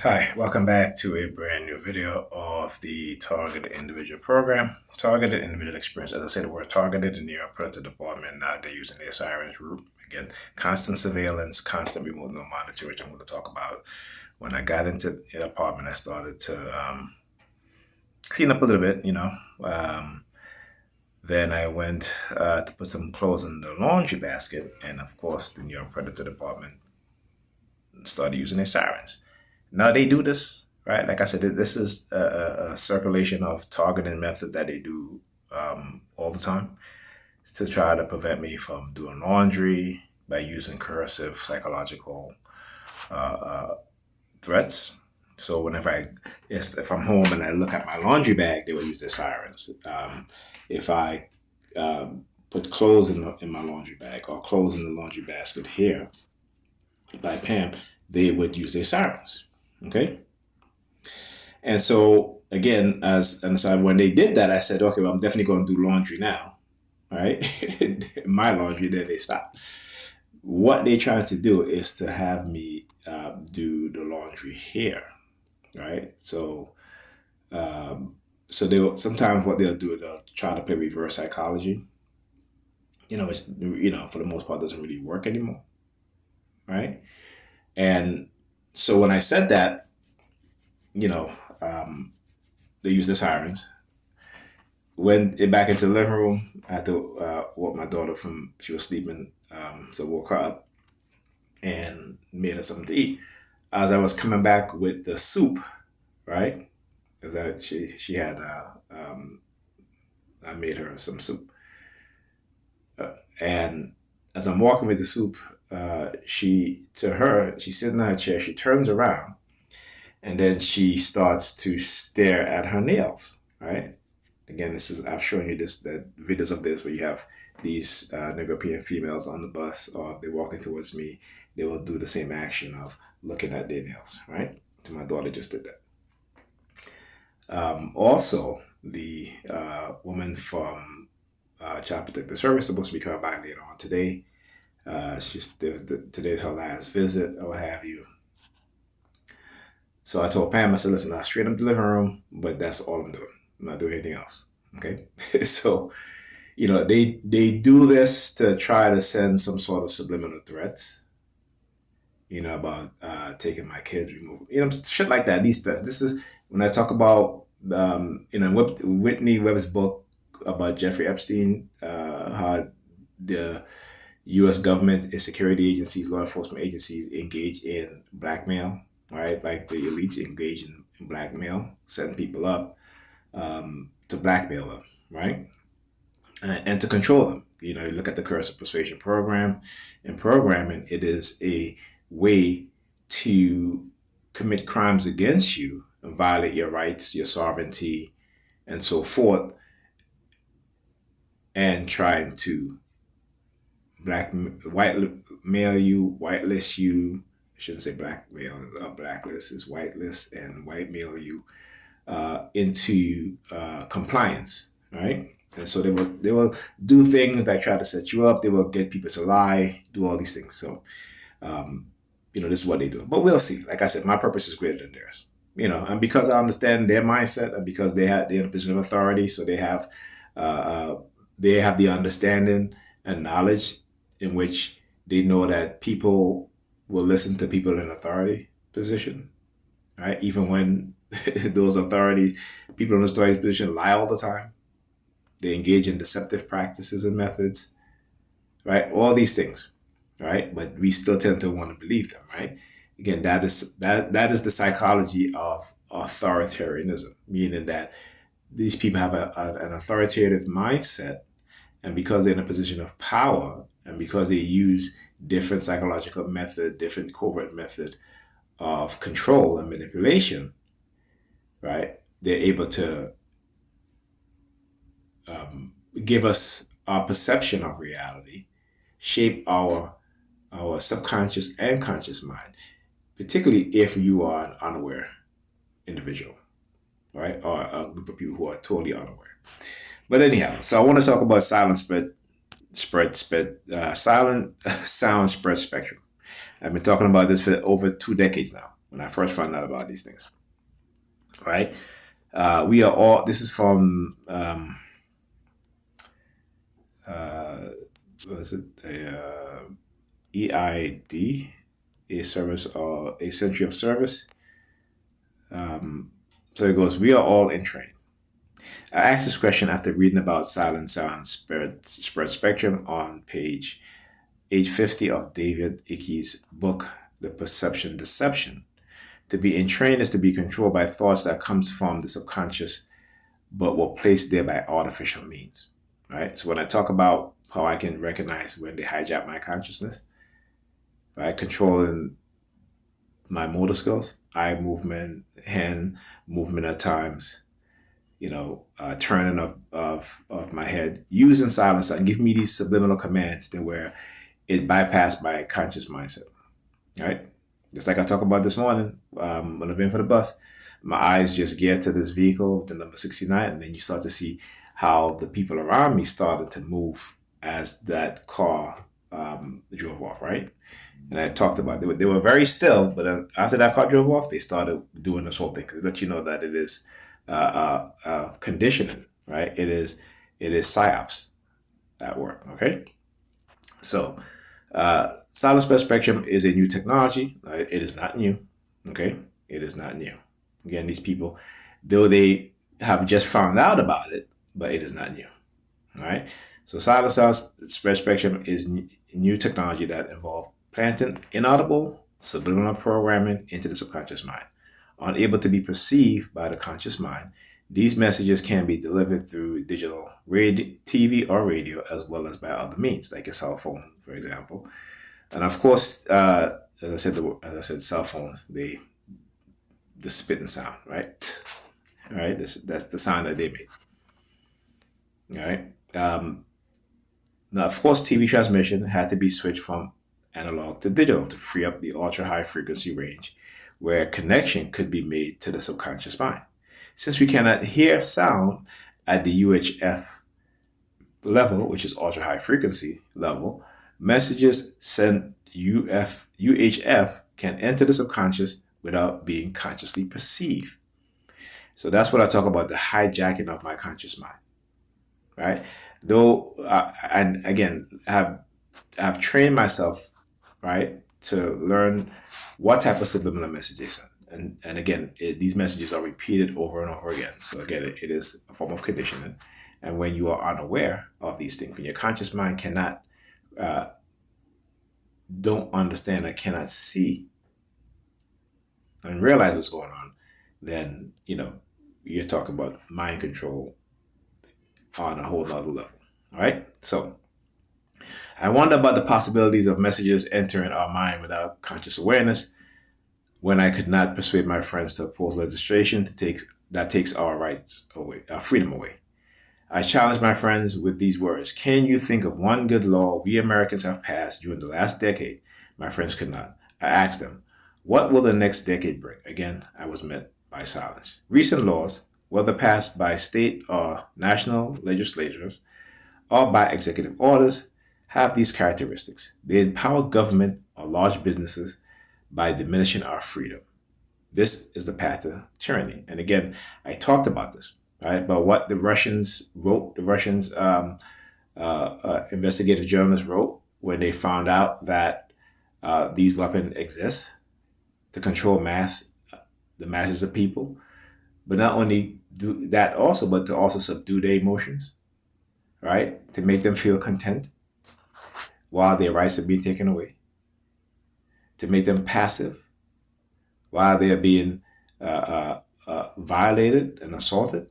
Hi, welcome back to a brand new video of the Targeted Individual Program. Targeted Individual Experience. As I say the word targeted, in the Predator Department, now they're using the sirens route. Again, constant surveillance, constant remote no monitoring, which I'm going to talk about. When I got into the apartment, I started to clean up a little bit, Um, then I went to put some clothes in the laundry basket, and of course, the New York Predator Department started using their sirens. Now they do this, right? Like I said, this is a circulation of targeting method that they do all the time to try to prevent me from doing laundry by using coercive psychological threats. So if I'm home and I look at my laundry bag, they will use their sirens. If I put clothes in my laundry bag or clothes in the laundry basket here by Pam, they would use their sirens. Okay. And so again, when they did that, I said, okay, well, I'm definitely going to do laundry now, right? My laundry. Then they stopped. What they tried to do is to have me do the laundry here, right? So they will, sometimes what they'll do, they'll try to play reverse psychology. For the most part, doesn't really work anymore, right? And so when I said that, you know, um, they use the sirens. Went back into the living room. I had to woke my daughter from she was sleeping, so woke her up and made her something to eat. As I was coming back with the soup, right? Is that she had I made her some soup, and as I'm walking with the soup, she's sitting in her chair. She turns around and then she starts to stare at her nails, right? Again, I've shown you the videos of this where you have these European females on the bus, or if they're walking towards me, they will do the same action of looking at their nails, right? So my daughter just did that. Also, the woman from Child Protective Service supposed to be coming by later on today. Today's her last visit, or what have you. So I told Pam, I said, listen, I straight up the living room, but that's all I'm doing. I'm not doing anything else. Okay. So, they do this to try to send some sort of subliminal threats, about taking my kids, removing, shit like that. These threats. This is when I talk about, Whitney Webb's book about Jeffrey Epstein, how the U.S. government and security agencies, law enforcement agencies engage in blackmail, right? Like the elites engage in blackmail, setting people up to blackmail them, right? And to control them. You look at the coercive persuasion program. In programming, it is a way to commit crimes against you and violate your rights, your sovereignty, and so forth, and trying to white you, whitelist you. I shouldn't say blackmail. Blacklist is whitelist, and whitemail you into compliance, right? And so they will do things that try to set you up. They will get people to lie, do all these things. So, this is what they do. But we'll see. Like I said, my purpose is greater than theirs. And because I understand their mindset, and because they're in a position of authority, so uh, uh, they have the understanding and knowledge in which they know that people will listen to people in authority position, right? Even when people in authority position lie all the time, they engage in deceptive practices and methods, right? All these things, right? But we still tend to want to believe them, right? Again, that is the psychology of authoritarianism, meaning that these people have an authoritative mindset, and because they're in a position of power, and because they use different psychological method, different covert method of control and manipulation, right? They're able to give us our perception of reality, shape our subconscious and conscious mind, particularly if you are an unaware individual, right? Or a group of people who are totally unaware. But anyhow, so I want to talk about silent sound spread spectrum. I've been talking about this for over 2 decades now. when I first found out about these things. Right? We are all. This is from what is it? EID, a service or a century of service. So it goes. We are all in train. I asked this question after reading about silent sound spread spectrum on page 850 of David Ickey's book, The Perception Deception. To be entrained is to be controlled by thoughts that comes from the subconscious, but were placed there by artificial means. Right. So when I talk about how I can recognize when they hijack my consciousness, right, controlling my motor skills, eye movement, hand movement at times, turning of my head, using silence and give me these subliminal commands then where it bypassed my conscious mindset, right? Just like I talked about this morning when I've been for the bus, my eyes just get to this vehicle, the number 69, and then you start to see how the people around me started to move as that car drove off, right? And I talked about they were very still, but then after that car drove off, they started doing this whole thing to let you know that it is conditioning, right? It is psyops at work, okay? So silent spectrum is a new technology. It is not new, okay? It is not new. Again, these people, though they have just found out about it, but it is not new, all right? So silent spectrum is new technology that involves planting inaudible subliminal programming into the subconscious mind. Unable to be perceived by the conscious mind, these messages can be delivered through digital TV or radio, as well as by other means, like a cell phone, for example. And of course, as I said, cell phones, the spitting sound, right? All right, that's the sound that they make. All right. Now, of course, TV transmission had to be switched from analog to digital to free up the ultra high frequency range where connection could be made to the subconscious mind. Since we cannot hear sound at the UHF level, which is ultra high frequency level, messages sent UHF can enter the subconscious without being consciously perceived. So that's what I talk about, the hijacking of my conscious mind, right? Though, and again, I've trained myself, right, to learn what type of subliminal message they send. And again, these messages are repeated over and over again. So again, it is a form of conditioning. And when you are unaware of these things, when your conscious mind cannot, don't understand or cannot see and realize what's going on, then, you're talking about mind control on a whole nother level. All right. So I wonder about the possibilities of messages entering our mind without conscious awareness when I could not persuade my friends to oppose legislation that takes our rights away, our freedom away. I challenged my friends with these words. Can you think of one good law we Americans have passed during the last decade? My friends could not. I asked them, what will the next decade bring? Again, I was met by silence. Recent laws, whether passed by state or national legislatures or by executive orders, have these characteristics. They empower government or large businesses by diminishing our freedom. This is the path to tyranny. And again, I talked about this, right? But what the Russians wrote, the Russians investigative journalists wrote when they found out that these weapons exist to control the masses of people, but not only do that also, but to also subdue their emotions, right? To make them feel content while their rights are being taken away, to make them passive while they are being violated and assaulted,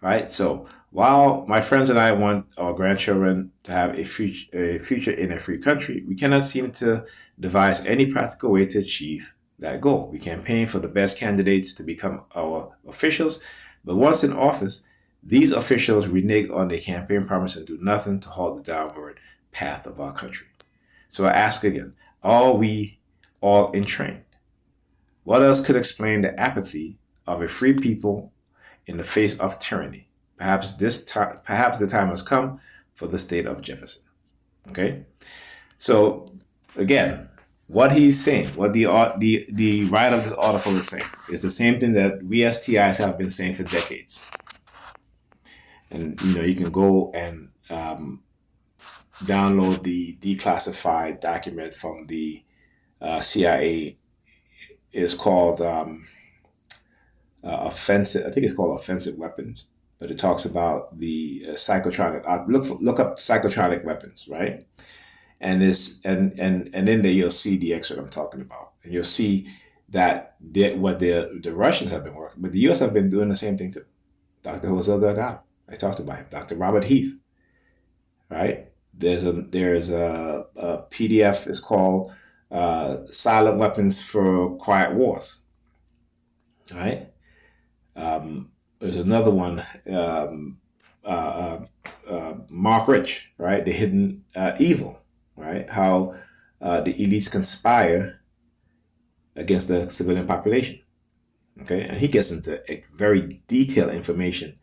right? So while my friends and I want our grandchildren to have a future in a free country, we cannot seem to devise any practical way to achieve that goal. We campaign for the best candidates to become our officials, but once in office, these officials renege on their campaign promise and do nothing to halt the downward path of our country. So I ask again, are we all entrained? What else could explain the apathy of a free people in the face of tyranny? Perhaps the time has come for the state of Jefferson. Okay? So again, what he's saying, what the writer of this article is saying, is the same thing that we as TIs have been saying for decades. And you can go and download the declassified document from the CIA. It's called offensive. I think it's called offensive weapons, but it talks about the psychotronic. Look up psychotronic weapons, right? And in there you'll see the excerpt I'm talking about, and you'll see that what the Russians have been working, but the U.S. have been doing the same thing too. Dr. Jose Delgado, I talked about him. Dr. Robert Heath, right? There's a PDF. It's called Silent Weapons for Quiet Wars, right? There's another one, Mark Rich, right? The Hidden Evil, right? How the elites conspire against the civilian population, okay? And he gets into very detailed information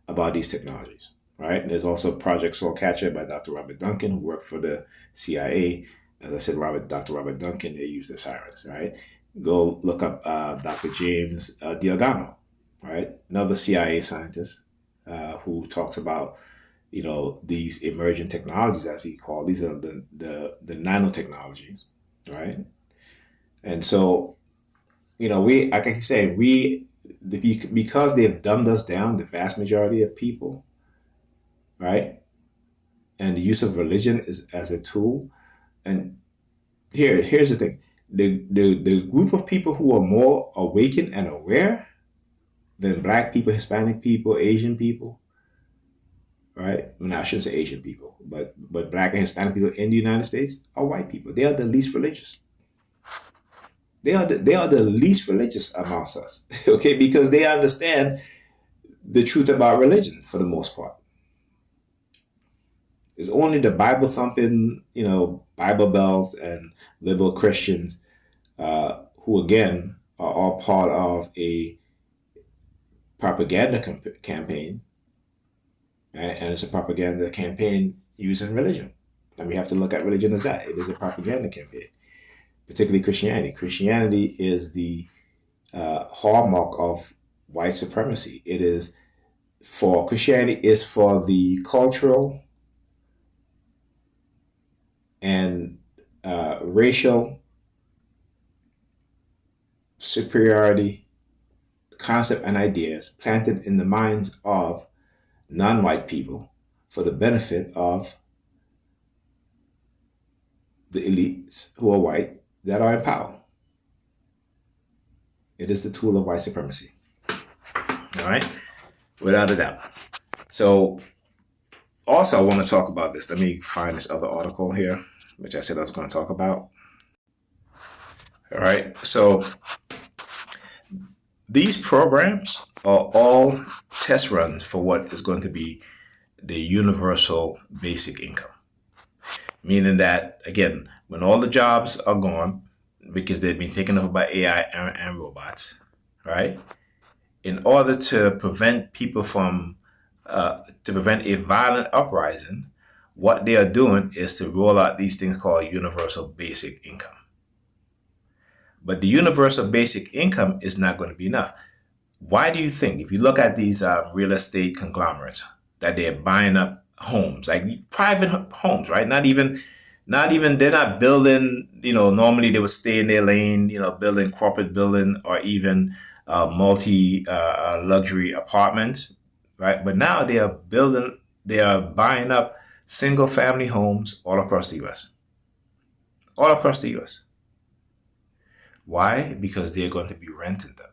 about these technologies, right? There's also Project Soulcatcher by Dr. Robert Duncan, who worked for the CIA. As I said, Dr. Robert Duncan, they use the sirens, right? Go look up Dr. James Diogano, right? Another CIA scientist who talks about, these emerging technologies, as he called. These are the nanotechnologies, right? And so, I can say because they've dumbed us down, the vast majority of people, right? And the use of religion is as a tool. And here's the thing: the group of people who are more awakened and aware than Black people, Hispanic people, Asian people, right? Well, I shouldn't say Asian people, but Black and Hispanic people in the United States are white people. They are the least religious. They are the least religious amongst us, okay? Because they understand the truth about religion for the most part. It's only the Bible thumping, Bible Belt and liberal Christians who, again, are all part of a propaganda campaign, right? And it's a propaganda campaign using religion. And we have to look at religion as that. It is a propaganda campaign, particularly Christianity. Christianity is the hallmark of white supremacy. Christianity is for the cultural and racial superiority concept and ideas planted in the minds of non-white people for the benefit of the elites who are white that are in power. It is the tool of white supremacy. All right? Without a doubt. So, also I want to talk about this. Let me find this other article here, which I said I was going to talk about. All right? So, these programs are all test runs for what is going to be the universal basic income. Meaning that, again, when all the jobs are gone, because they've been taken over by AI and robots, right? In order to prevent people from, to prevent a violent uprising, what they are doing is to roll out these things called universal basic income. But the universal basic income is not going to be enough. Why do you think, if you look at these real estate conglomerates, that they're buying up homes, like private homes, right? Not even, they're not building, normally they would stay in their lane, building corporate building or even multi luxury apartments, right? But now they are buying up single family homes all across the U.S. All across the U.S. Why? Because they're going to be renting them.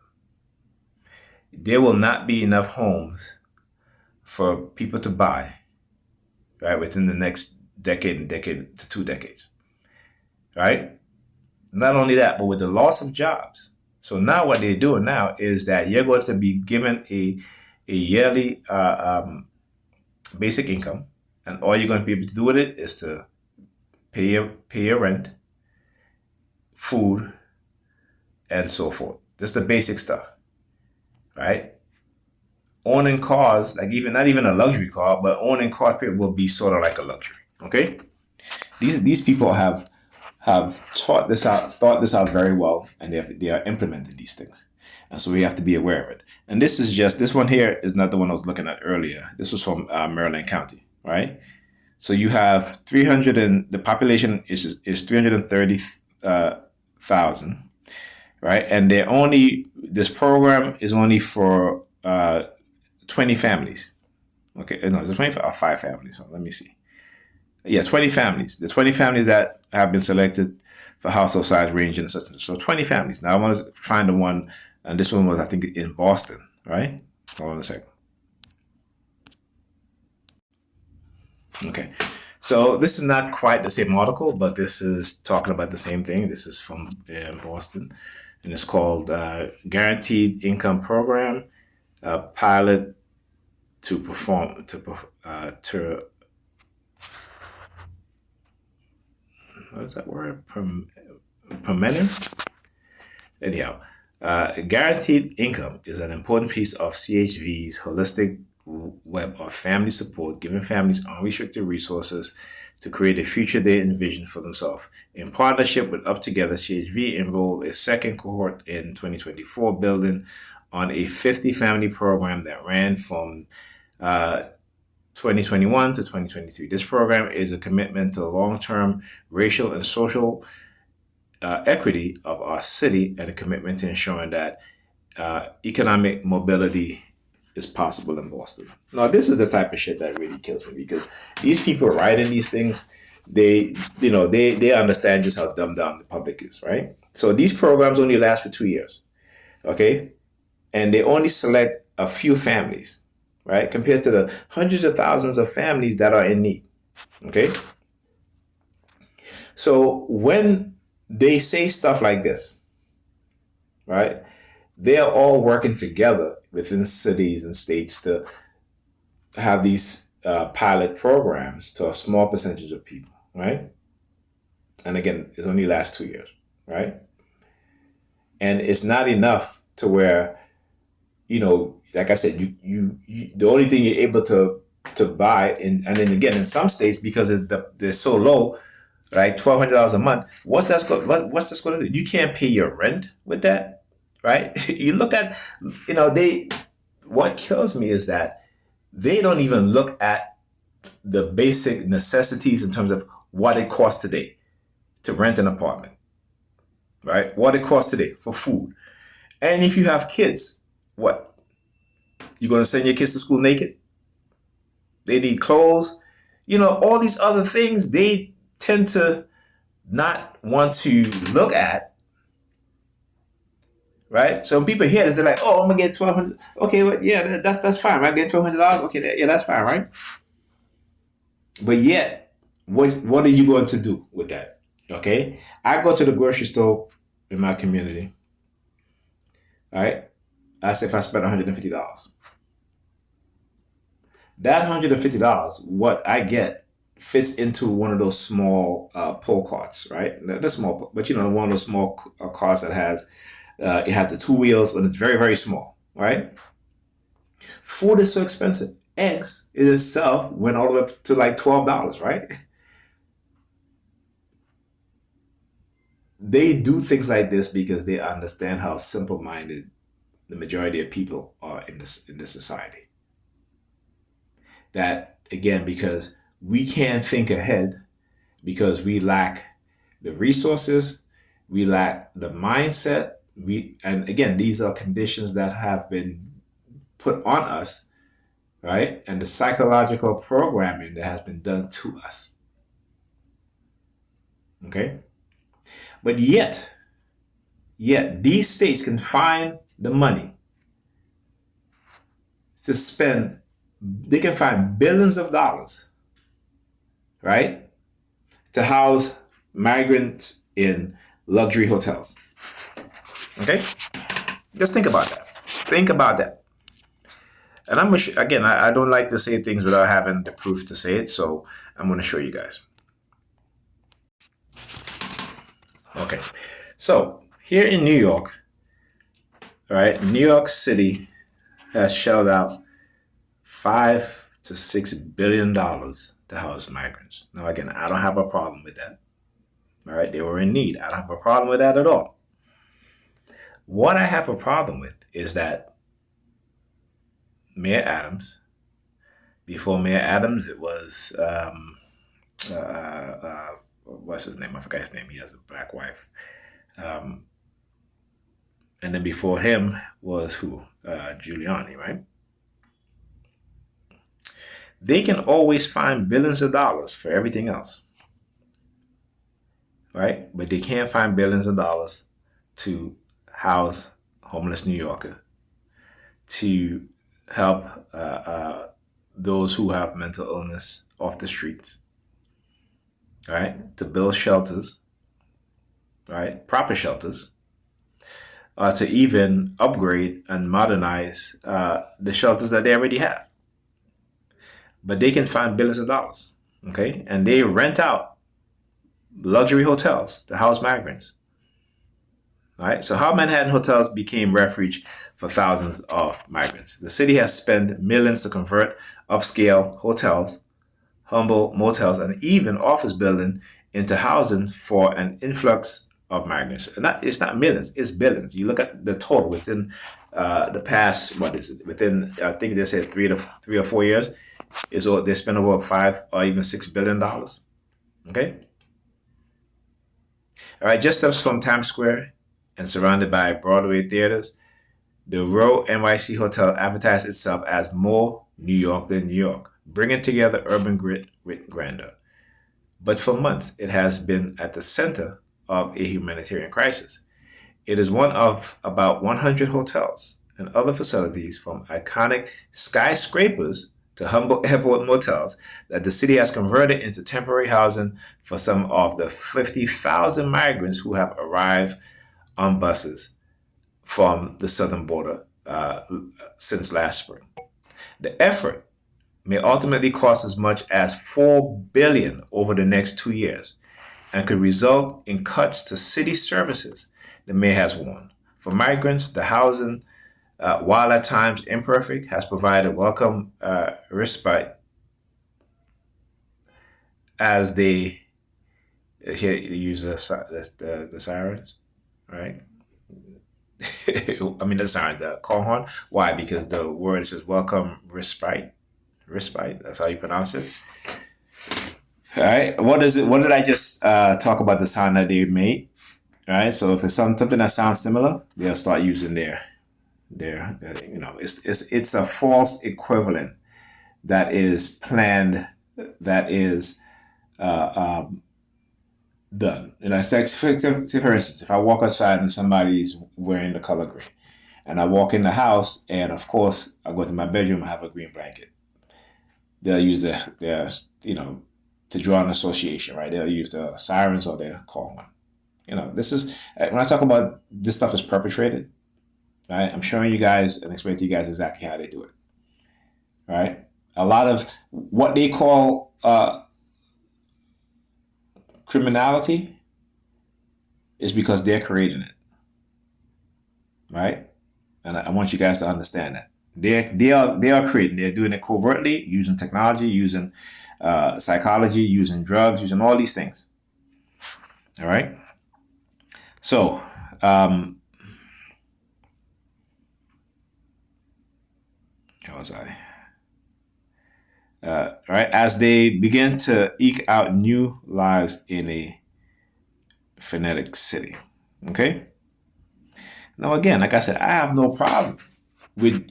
There will not be enough homes for people to buy, right, within the next decade to 2 decades, right? Not only that, but with the loss of jobs. So now what they're doing now is that you're going to be given a yearly basic income, and all you're going to be able to do with it is to pay your rent, food, and so forth. That's the basic stuff, right? Owning cars, like not even a luxury car, but owning cars will be sort of like a luxury. Okay, these people have have thought this out very well, and they are implementing these things. And so we have to be aware of it. And this one here is not the one I was looking at earlier. This was from Maryland County, right? So you have 300 and the population is 330,000, right? And this program is only for 20 families. Okay, no, it's 20 or 5 families. So let me see. Yeah, 20 families. The 20 families that have been selected for household size range and such. So 20 families. Now I want to find the one, and this one was, I think, in Boston, right? Hold on a second. Okay. So this is not quite the same article, but this is talking about the same thing. This is from Boston, and it's called Guaranteed Income Program, Pilot to Perform to what is that word? Permanence? Anyhow, guaranteed income is an important piece of CHV's holistic web of family support, giving families unrestricted resources to create a future they envision for themselves. In partnership with Up Together, CHV enrolled a second cohort in 2024, building on a 50-family program that ran from 2021 to 2023. This program is a commitment to long-term racial and social equity of our city, and a commitment to ensuring that economic mobility is possible in Boston. Now, this is the type of shit that really kills me, because these people writing these things, they understand just how dumbed down the public is, right? So these programs only last for 2 years, okay, and they only select a few families, right, compared to the hundreds of thousands of families that are in need, okay. So when they say stuff like this, right, they're all working together within cities and states to have these pilot programs to a small percentage of people, right? And again, it only lasts 2 years, right? And it's not enough to where, like I said, you the only thing you're able to buy, and then again in some states, because they're so low, right, $1,200 a month. What's this going to do? You can't pay your rent with that, right? You look at, what kills me is that they don't even look at the basic necessities in terms of what it costs today to rent an apartment, right? What it costs today for food. And if you have kids, what? You going to send your kids to school naked? They need clothes. All these other things they tend to not want to look at, right? So when people hear this, they're like, "Oh, I'm gonna get $1,200. Okay, well, yeah, that's fine, right? Get $1,200. Okay, yeah, that's fine, right?" But yet, what are you going to do with that? Okay, I go to the grocery store in my community. All right, I say if I spend $150, that $150, what I get fits into one of those small pull carts, right? They're small, but one of those small cars that has it has the two wheels, and it's very, very small, right? Food is so expensive. Eggs in itself went all the way up to like $12, right? They do things like this because they understand how simple-minded the majority of people are in this society. That again, because we can't think ahead, because we lack the resources, we lack the mindset. And again, these are conditions that have been put on us, right? And the psychological programming that has been done to us. Okay? But yet these states can find the money to spend. They can find billions of dollars, right, to house migrants in luxury hotels. Okay? Just think about that. Think about that. And again, I don't like to say things without having the proof to say it, so I'm going to show you guys. Okay. So here in New York, right, New York City has shelled out $5 to $6 billion to house migrants. Now, again, I don't have a problem with that. All right, they were in need. I don't have a problem with that at all. What I have a problem with is that Mayor Adams, before Mayor Adams, it was what's his name? I forgot his name. He has a black wife. Um, and then before him was who? Giuliani, right? They can always find billions of dollars for everything else, right? But they can't find billions of dollars to house homeless New Yorkers, to help those who have mental illness off the streets, right? To build shelters, right? Proper shelters, to even upgrade and modernize the shelters that they already have. But they can find billions of dollars, okay? And they rent out luxury hotels to house migrants. All right. So how Manhattan hotels became refuge for thousands of migrants. The city has spent millions to convert upscale hotels, humble motels, and even office building into housing for an influx of migrants. And it's not millions, it's billions. You look at the total within the past, what is it? Within I think they said 3 or 4 years, is they spent over $5 or even $6 billion. Okay. All right. Just steps from Times Square and surrounded by Broadway theaters, the Row NYC Hotel advertised itself as more New York than New York, bringing together urban grit with grandeur. But for months, it has been at the center of a humanitarian crisis. It is one of about 100 hotels and other facilities, from iconic skyscrapers to humble airport motels, that the city has converted into temporary housing for some of the 50,000 migrants who have arrived on buses from the southern border since last spring. The effort may ultimately cost as much as $4 billion over the next 2 years and could result in cuts to city services, the mayor has warned. For migrants, the housing, while at times imperfect, has provided welcome respite as they use the sirens, right? I mean, sorry, the call horn. Why? Because the word says welcome respite. Respite. That's how you pronounce it. All right. What is it? What did I just talk about the sound that they made? All right. So if it's something that sounds similar, they'll start using their it's a false equivalent that is planned, that is done. And I say, for instance, if I walk outside and somebody's wearing the color green, and I walk in the house, and of course I go to my bedroom, I have a green blanket. They'll use their to draw an association, right? They'll use the sirens or their call horn. This is when I talk about this stuff is perpetrated. Right? I'm showing you guys and explaining to you guys exactly how they do it. Right? A lot of what they call criminality is because they're creating it, right? And I want you guys to understand that they are creating. They're doing it covertly, using technology, using psychology, using drugs, using all these things. All right. So how was I? Right, as they begin to eke out new lives in a frenetic city. Okay. Now, again, like I said, I have no problem with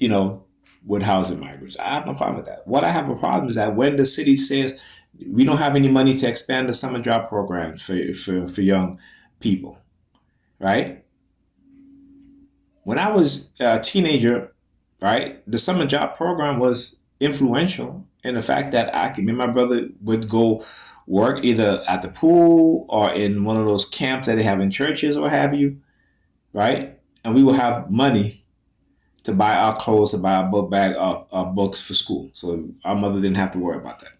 with housing migrants. I have no problem with that. What I have a problem is that when the city says we don't have any money to expand the summer job programs for young people, right? When I was a teenager, right, the summer job program was influential in the fact that me and my brother would go work either at the pool or in one of those camps that they have in churches or what have you, right? And we will have money to buy our clothes, to buy our book bag, our books for school. So our mother didn't have to worry about that.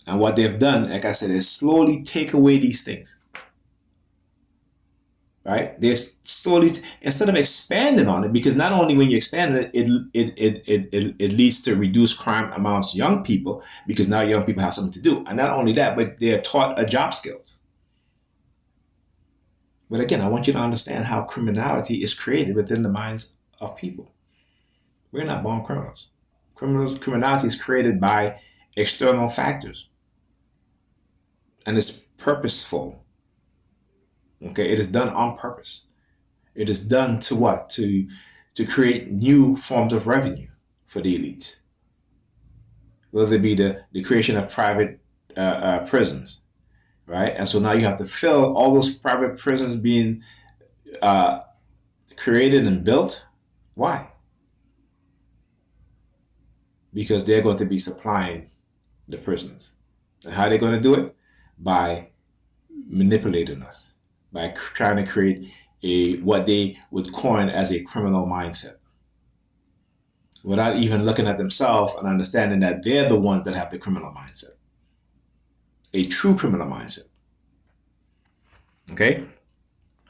And what they've done, like I said, is slowly take away these things. Right? They've slowly, instead of expanding on it, because not only when you expand it leads to reduced crime amongst young people, because now young people have something to do. And not only that, but they're taught a job skills. But again, I want you to understand how criminality is created within the minds of people. We're not born criminals. Criminality is created by external factors. And it's purposeful. Okay, it is done on purpose. It is done to what? To create new forms of revenue for the elites. Whether it be the creation of private prisons, right? And so now you have to fill all those private prisons being created and built. Why? Because they're going to be supplying the prisoners. And how are they going to do it? By manipulating us, by trying to create what they would coin as a criminal mindset, without even looking at themselves and understanding that they're the ones that have the criminal mindset, a true criminal mindset. Okay,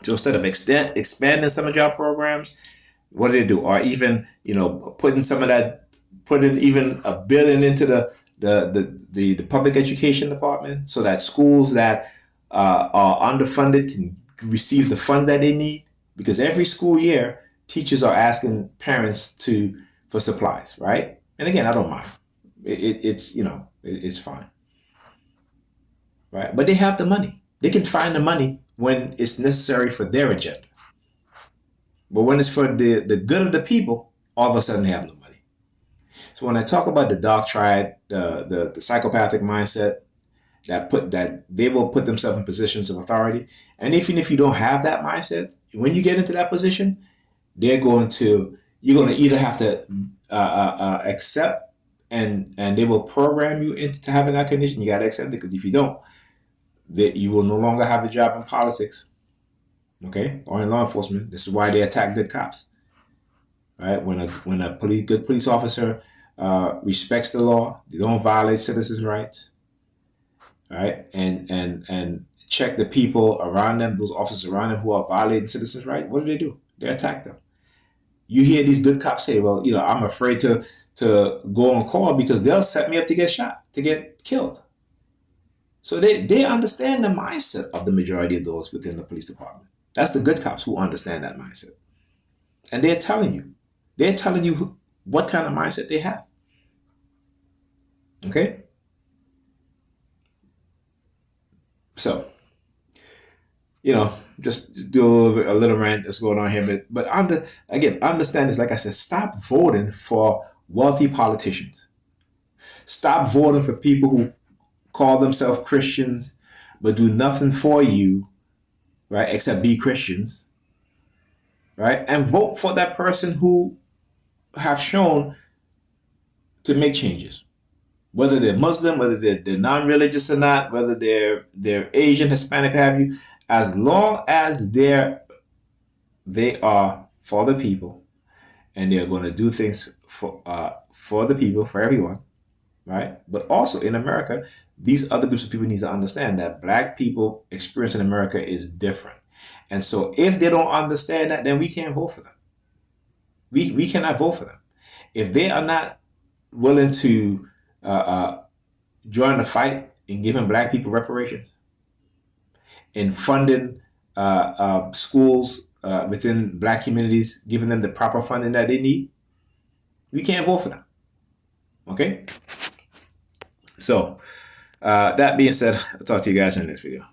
so instead of expanding some of your programs, what do they do? Or even putting some of that, putting even $1 billion into the public education department, so that schools that are underfunded can receive the funds that they need. Because every school year, teachers are asking parents for supplies, right? And again, I don't mind. It's fine, right? But they have the money. They can find the money when it's necessary for their agenda. But when it's for the good of the people, all of a sudden they have no money. So when I talk about the dark triad, the psychopathic mindset, that they will put themselves in positions of authority, and even if you don't have that mindset, when you get into that position, you're going to either have to accept, and they will program you into having that condition. You got to accept it, because if you don't, that you will no longer have a job in politics, okay, or in law enforcement. This is why they attack good cops, right? When a good police officer respects the law, they don't violate citizens' rights, right, and check the people around them, those officers around them who are violating citizens' rights. What do? They attack them. You hear these good cops say, "Well, I'm afraid to go on call because they'll set me up to get shot, to get killed." So they understand the mindset of the majority of those within the police department. That's the good cops who understand that mindset. And they're telling you what kind of mindset they have. Okay? So, just do a little rant that's going on here. But understand this, like I said, stop voting for wealthy politicians. Stop voting for people who call themselves Christians but do nothing for you, right, except be Christians, right? And vote for that person who have shown to make changes. Whether they're Muslim, whether they're non-religious or not, whether they're Asian, Hispanic, what have you, as long as they are for the people, and they're going to do things for the people, for everyone, right? But also in America, these other groups of people need to understand that Black people experience in America is different. And so if they don't understand that, then we can't vote for them. We cannot vote for them. If they are not willing to join the fight in giving Black people reparations, in funding schools within Black communities, giving them the proper funding that they need, we can't vote for them. Okay? So, that being said, I'll talk to you guys in the next video.